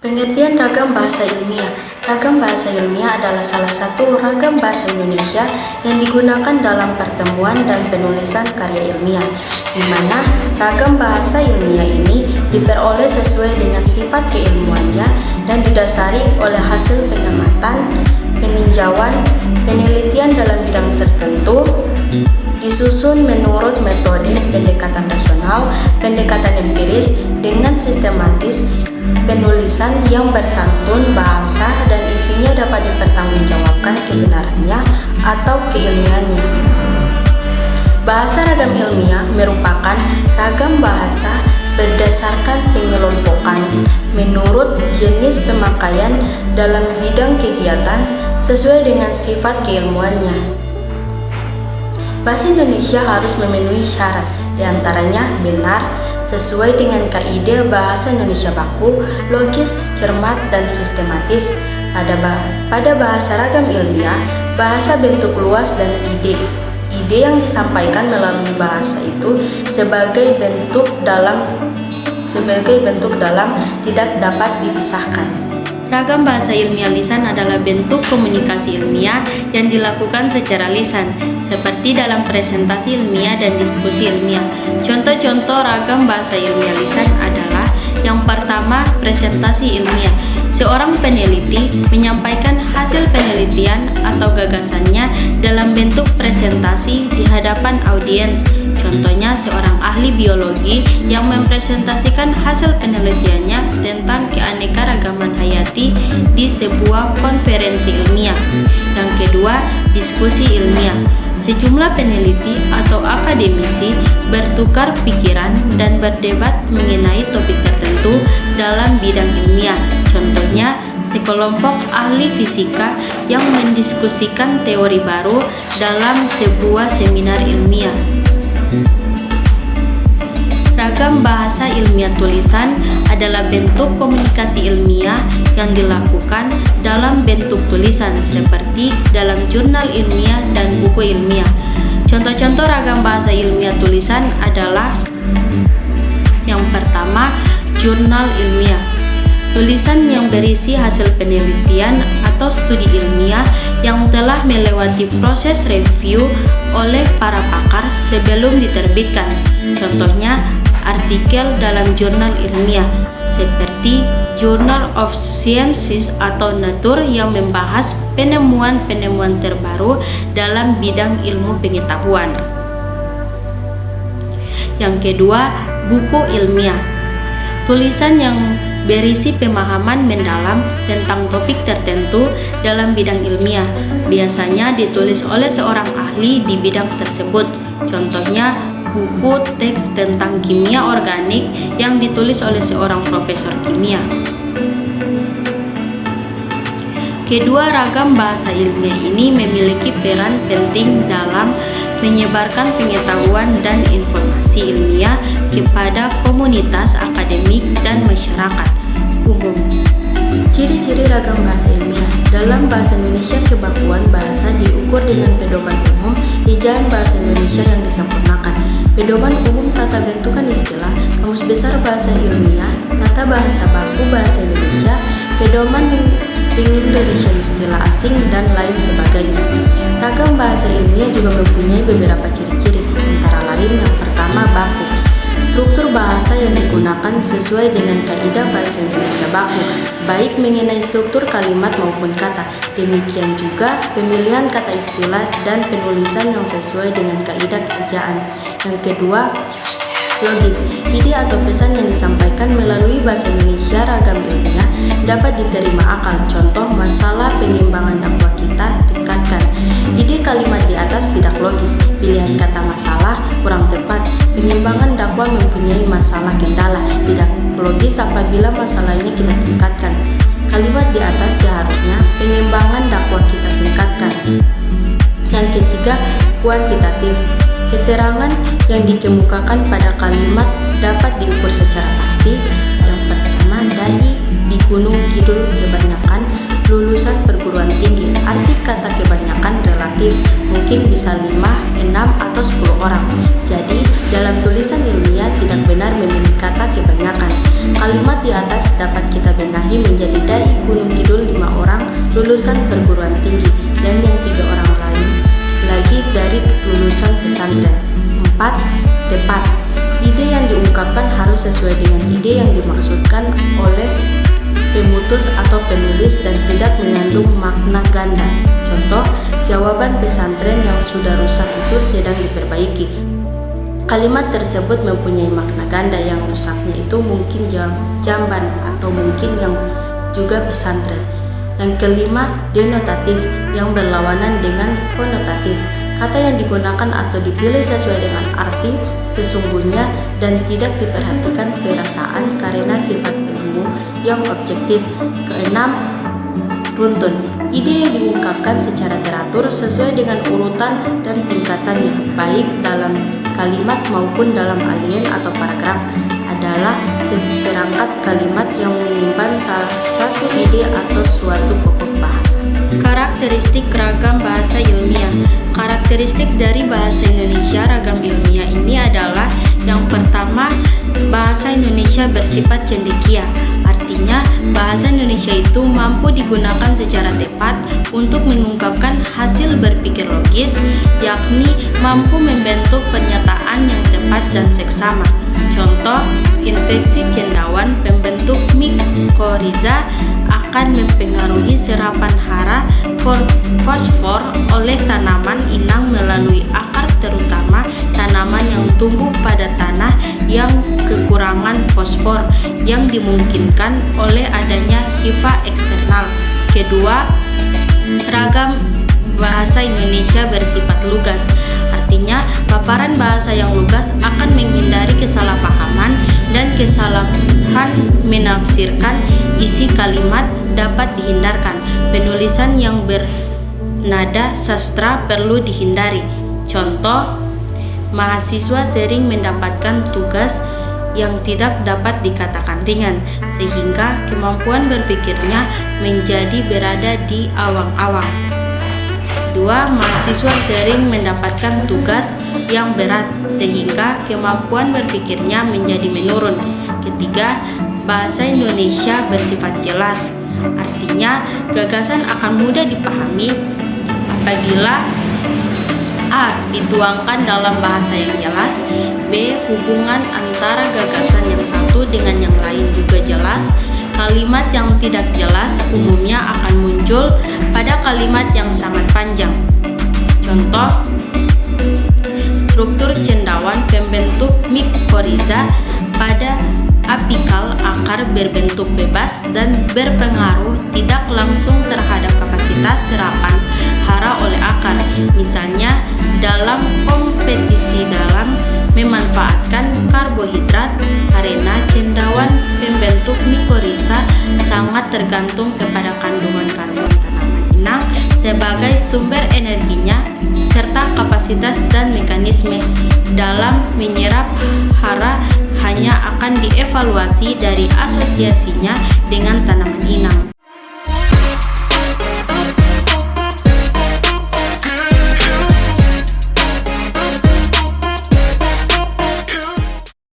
Pengertian ragam bahasa ilmiah. Ragam bahasa ilmiah adalah salah satu ragam bahasa Indonesia yang digunakan dalam pertemuan dan penulisan karya ilmiah, di mana ragam bahasa ilmiah ini diperoleh sesuai dengan sifat keilmuannya dan didasari oleh hasil pengamatan, peninjauan, penelitian dalam bidang tertentu, disusun menurut metode pendekatan rasional, pendekatan empiris dengan sistematis, penulisan yang bersantun, bahasa dan isinya dapat dipertanggungjawabkan kebenarannya atau keilmiannya. Bahasa ragam ilmiah merupakan ragam bahasa berdasarkan pengelompokan menurut jenis pemakaian dalam bidang kegiatan sesuai dengan sifat keilmuannya. Bahasa Indonesia harus memenuhi syarat, diantaranya benar, sesuai dengan kaidah bahasa Indonesia baku, logis, cermat, dan sistematis. Pada bahasa ragam ilmiah, bahasa bentuk luas dan ide yang disampaikan melalui bahasa itu sebagai bentuk dalam tidak dapat dipisahkan. Ragam bahasa ilmiah lisan adalah bentuk komunikasi ilmiah yang dilakukan secara lisan, seperti dalam presentasi ilmiah dan diskusi ilmiah. Contoh-contoh ragam bahasa ilmiah lisan adalah: yang pertama, presentasi ilmiah. Seorang peneliti menyampaikan hasil penelitian atau gagasannya dalam bentuk presentasi di hadapan audiens. Contohnya, seorang ahli biologi yang mempresentasikan hasil penelitiannya tentang keanekaragaman hayati di sebuah konferensi ilmiah. Yang kedua, diskusi ilmiah. Sejumlah peneliti atau akademisi bertukar pikiran dan berdebat mengenai topik tertentu dalam bidang ilmiah. Contohnya, sekelompok ahli fisika yang mendiskusikan teori baru dalam sebuah seminar ilmiah. Ragam bahasa ilmiah tulisan adalah bentuk komunikasi ilmiah yang dilakukan dalam bentuk tulisan, seperti dalam jurnal ilmiah dan buku ilmiah. Contoh-contoh ragam bahasa ilmiah tulisan adalah: yang pertama, jurnal ilmiah. Tulisan yang berisi hasil penelitian atau studi ilmiah yang telah melewati proses review oleh para pakar sebelum diterbitkan. Contohnya, artikel dalam jurnal ilmiah seperti Journal of Sciences atau Nature yang membahas penemuan-penemuan terbaru dalam bidang ilmu pengetahuan. Yang kedua, buku ilmiah. Tulisan yang berisi pemahaman mendalam tentang topik tertentu dalam bidang ilmiah, biasanya ditulis oleh seorang ahli di bidang tersebut. Contohnya, buku teks tentang kimia organik yang ditulis oleh seorang profesor kimia. Kedua ragam bahasa ilmiah ini memiliki peran penting dalam menyebarkan pengetahuan dan informasi ilmiah kepada komunitas akademik dan masyarakat umum. Ciri-ciri ragam bahasa ilmiah. Dalam bahasa Indonesia, kebakuan bahasa diukur dengan pedoman umum, ejaan bahasa Indonesia yang disempurnakan. Pedoman umum tata bentukan istilah, Kamus Besar Bahasa Ilmiah, tata bahasa baku bahasa Indonesia, pedoman pengindonesian istilah asing, dan lain sebagainya. Ragam bahasa ilmiah juga mempunyai beberapa ciri-ciri, antara lain yang pertama, baku. Struktur bahasa yang digunakan sesuai dengan kaidah bahasa Indonesia baku, baik mengenai struktur kalimat maupun kata. Demikian juga pemilihan kata istilah dan penulisan yang sesuai dengan kaidah ejaan. Yang kedua, logis. Ide atau pesan yang disampaikan melalui bahasa Indonesia ragam ilmiah dapat diterima akal. Contoh, masalah pengembangan dakwah kita tingkatkan. Ide kalimat di atas tidak logis. Pilihan kata masalah kurang tepat. Pengembangan dakwah mempunyai masalah kendala. Tidak logis apabila masalahnya kita tingkatkan. Kalimat di atas seharusnya pengembangan dakwah kita tingkatkan. Yang ketiga, kuantitatif. Keterangan yang dikemukakan pada kalimat dapat diukur secara pasti. Yang pertama, dai di Gunung Kidul kebanyakan lulusan perguruan tinggi. Arti kata kebanyakan relatif, mungkin bisa 5, 6, atau 10 orang. Jadi, dalam tulisan ilmiah tidak benar memilih kata kebanyakan. Kalimat di atas dapat kita benahi menjadi dai Gunung Kidul 5 orang lulusan perguruan tinggi dan yang 3 orang lain lagi dari lulusan pesantren. 4. Tepat. Ide yang diungkapkan harus sesuai dengan ide yang dimaksudkan oleh pemutus atau penulis dan tidak mengandung makna ganda. Contoh, jawaban pesantren yang sudah rusak itu sedang diperbaiki. Kalimat tersebut mempunyai makna ganda, yang rusaknya itu mungkin jamban atau mungkin yang juga pesantren. Yang kelima, denotatif yang berlawanan dengan konotatif. Kata yang digunakan atau dipilih sesuai dengan arti sesungguhnya dan tidak diperhatikan perasaan karena sifat ilmu yang objektif. Keenam, runtun. Ide yang diungkapkan secara teratur sesuai dengan urutan dan tingkatannya, baik dalam kalimat maupun dalam alien atau paragraf, adalah seperangkat kalimat yang menyimpan salah satu ide atau suatu pokok bahasa. Karakteristik ragam bahasa ilmiah. Karakteristik dari bahasa Indonesia ragam ilmiah ini adalah yang pertama, bahasa Indonesia bersifat cendekia. Artinya, bahasa Indonesia itu mampu digunakan secara tepat untuk mengungkapkan hasil berpikir logis, yakni mampu membentuk pernyataan yang tepat dan seksama. Contoh, infeksi cendawan pembentuk mikoriza akan mempengaruhi serapan hara fosfor oleh tanaman inang melalui akar, terutama tanaman yang tumbuh pada tanah yang kekurangan fosfor yang dimungkinkan oleh adanya hifa eksternal. Kedua, ragam bahasa Indonesia bersifat lugas. Artinya, paparan bahasa yang lugas akan menghindari kesalahpahaman dan kesalahan menafsirkan isi kalimat dapat dihindarkan. Penulisan yang bernada sastra perlu dihindari. Contoh, mahasiswa sering mendapatkan tugas yang tidak dapat dikatakan ringan, sehingga kemampuan berpikirnya menjadi berada di awang-awang. 2. Mahasiswa sering mendapatkan tugas yang berat sehingga kemampuan berpikirnya menjadi menurun. Ketiga, bahasa Indonesia bersifat jelas. Artinya, gagasan akan mudah dipahami apabila A. dituangkan dalam bahasa yang jelas, B. hubungan antara gagasan yang satu dengan yang lain juga jelas. Kalimat yang tidak jelas umumnya akan muncul pada kalimat yang sangat panjang. Contoh, struktur cendawan pembentuk mikoriza pada apikal akar berbentuk bebas dan berpengaruh tidak langsung terhadap kapasitas serapan hara oleh akar. Misalnya, dalam kompetisi dalam memanfaatkan karbohidrat, karena cendawan pembentuk mikoriza sangat tergantung kepada kandungan karbon tanaman inang sebagai sumber energinya serta kapasitas dan mekanisme dalam menyerap hara hanya akan dievaluasi dari asosiasinya dengan tanaman inang.